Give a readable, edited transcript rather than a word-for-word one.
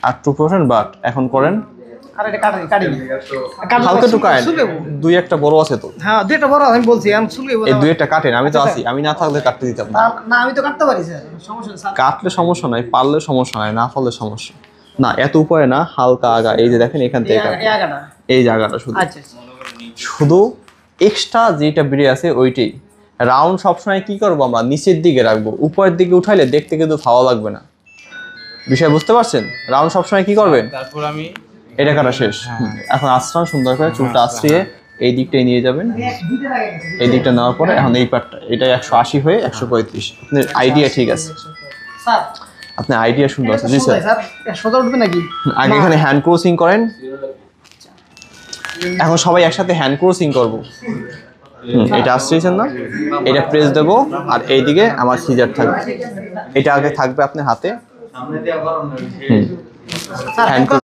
আর 2% but এখন করেন আর এটা কাটি হালকা একটু কাটেন, দুই একটা বড় আছে তো। হ্যাঁ দুইটা বড় আমি বলছি আমি চুলকে এই দুই একটা কাটেন, আমি তো আছি, আমি না থাকলে কাটতে দিতাম না। না আমি তো কাটতে পারি স্যার, সমস্যা নেই স্যার। কাটলে সমস্যা নাই, পারলে সমস্যা নাই, না পারলে সমস্যা না। এত উপায় না, হালকা আগা, এই যে দেখেন এখান থেকে এই আগাটা এই জায়গাটা শুধু আচ্ছা শুধু এক্সট্রা যেটা বেরিয়ে আছে ওইটাই। রাউন্ড সবসময় কি করবো আমরা নিচের দিকে রাখবো, উপরের দিকে উঠাইলে দেখতে কিন্তু ভালো লাগবে না। বিষয় বুঝতে পারছেন? রাউন্ড সবসময় কি করবেন, তারপর আমি এটা কাটা শেষ। এখন আশ্রান সুন্দর করে চুলটা আশ্রিয়ে এই দিকটাই নিয়ে যাবেন। এই দিকটা নেওয়ার পরে এখন এই পার্টটা, এটা 180 হয়ে 135। আপনার আইডিয়া ঠিক আছে, স্যার। আপনার আইডিয়া সুন্দর আছে। জি স্যার, স্যার সোজা উঠবে নাকি? আগে এখানে হ্যান্ড ক্রসিং করেন। এখন সবাই একসাথে হ্যান্ড ক্রসিং করবো। এটা আসছেন না, এটা প্রেস দেবো আর এইদিকে আমার সিজার থাকবে, এটা আগে থাকবে আপনার হাতে। স্যার